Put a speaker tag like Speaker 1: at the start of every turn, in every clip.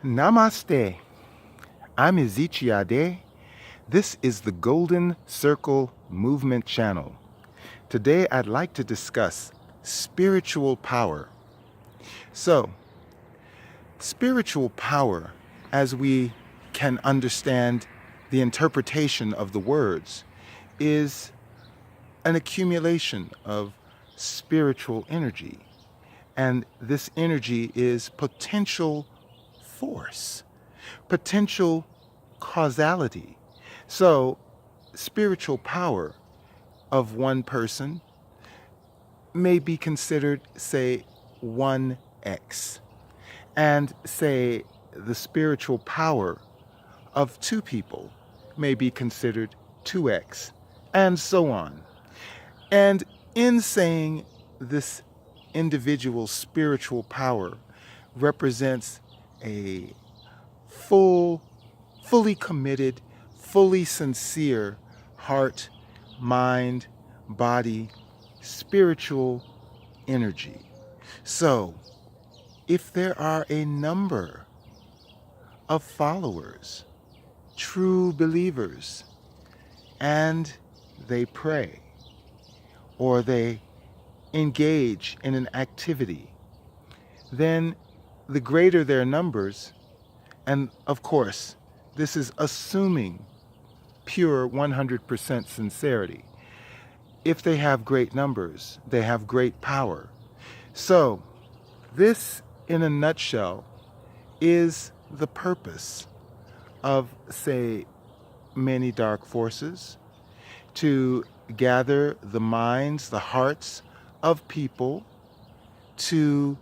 Speaker 1: Namaste. I'm Ezechiade. This is the Golden Circle Movement Channel. Today I'd like to discuss spiritual power. So, spiritual power, as we can understand the interpretation of the words, is an accumulation of spiritual energy. And this energy is potential force, potential causality. So, spiritual power of one person may be considered, say, 1x, and say the spiritual power of two people may be considered 2x, and so on. And in saying this individual spiritual power represents a fully committed, fully sincere heart, mind, body, spiritual energy. So, if there are a number of followers, true believers, and they pray, or they engage in an activity, then the greater their numbers, and of course, this is assuming pure 100% sincerity. If they have great numbers, they have great power. So, this, in a nutshell, is the purpose of, say, many dark forces, to gather the minds, the hearts of people, to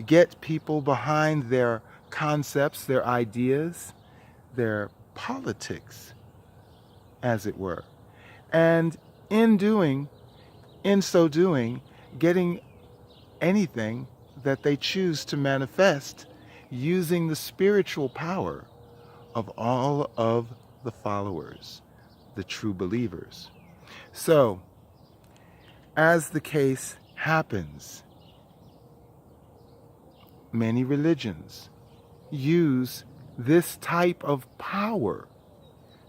Speaker 1: get people behind their concepts, their ideas, their politics, as it were. And in so doing, getting anything that they choose to manifest using the spiritual power of all of the followers, the true believers. So, as the case happens, many religions use this type of power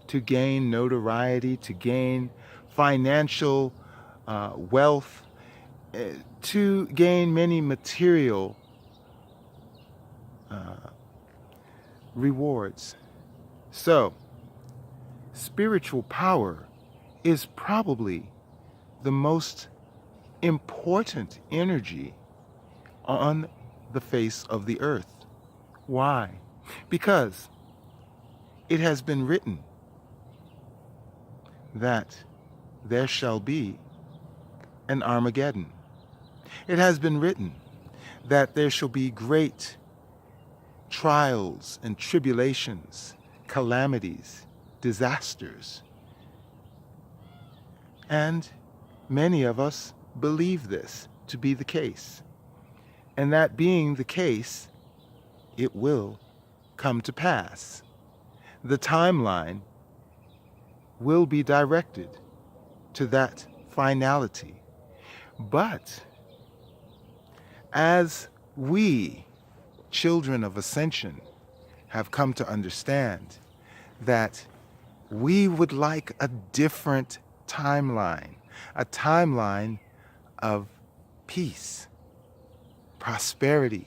Speaker 1: to gain notoriety, to gain financial wealth, to gain many material rewards. So, spiritual power is probably the most important energy on the face of the earth. Why? Because it has been written that there shall be an Armageddon. It has been written that there shall be great trials and tribulations, calamities, disasters. And many of us believe this to be the case. And that being the case, it will come to pass. The timeline will be directed to that finality. But as we, children of ascension, have come to understand that we would like a different timeline, a timeline of peace, prosperity,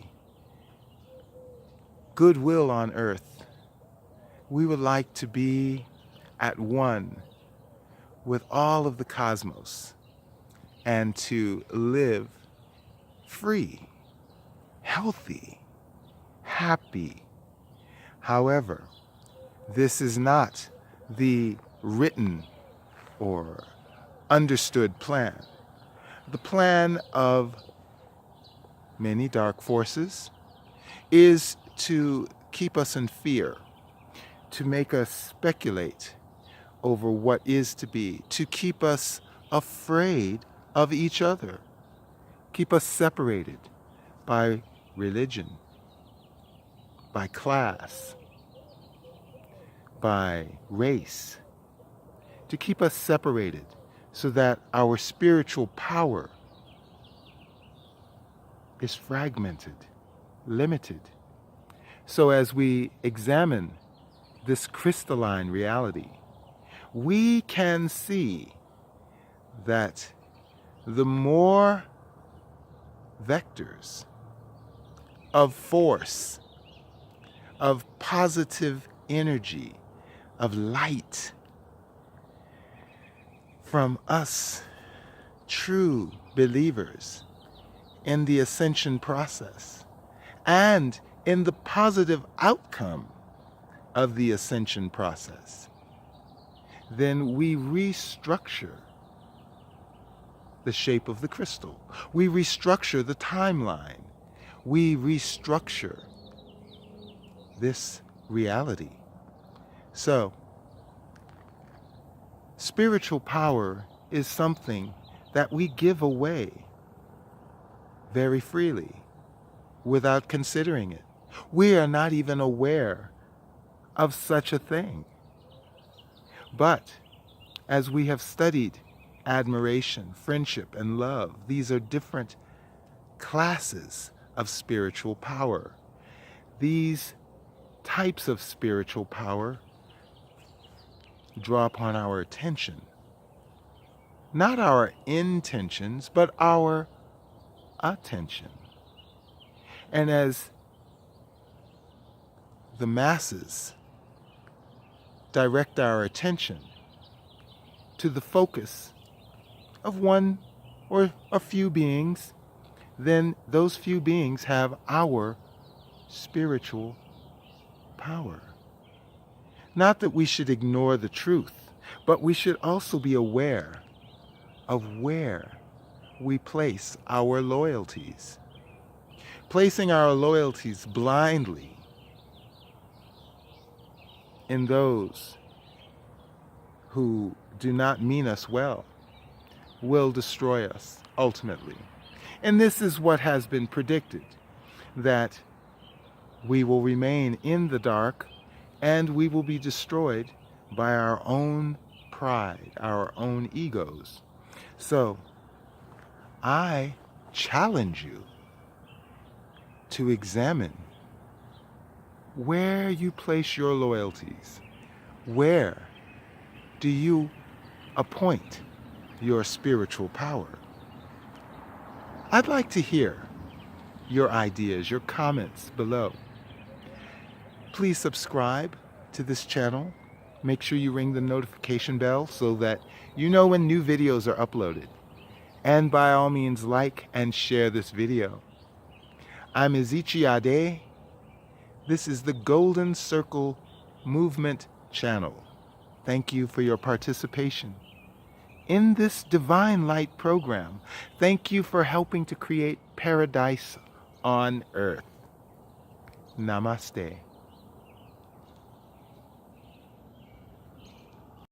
Speaker 1: goodwill on earth. We would like to be at one with all of the cosmos and to live free, healthy, happy. However, this is not the written or understood plan. The plan of many dark forces is to keep us in fear, to make us speculate over what is to be, to keep us afraid of each other, keep us separated by religion, by class, by race, to keep us separated so that our spiritual power is fragmented, limited. So as we examine this crystalline reality, we can see that the more vectors of force, of positive energy, of light from us true believers in the ascension process and in the positive outcome of the ascension process, then we restructure the shape of the crystal. We restructure the timeline. We restructure this reality. So, spiritual power is something that we give away very freely without considering it. We are not even aware of such a thing. But as we have studied admiration, friendship, and love, these are different classes of spiritual power. These types of spiritual power draw upon our attention. Not our intentions, but our attention. And as the masses direct our attention to the focus of one or a few beings, then those few beings have our spiritual power. Not that we should ignore the truth, but we should also be aware of where we place our loyalties. Placing our loyalties blindly in those who do not mean us well will destroy us ultimately. And this is what has been predicted, that we will remain in the dark and we will be destroyed by our own pride, our own egos. So, I challenge you to examine where you place your loyalties. Where do you appoint your spiritual power? I'd like to hear your ideas, your comments below. Please subscribe to this channel. Make sure you ring the notification bell so that you know when new videos are uploaded. And by all means, like and share this video. I'm Ezechi Ade. This is the Golden Circle Movement channel. Thank you for your participation in this Divine Light program. Thank you for helping to create paradise on earth. Namaste.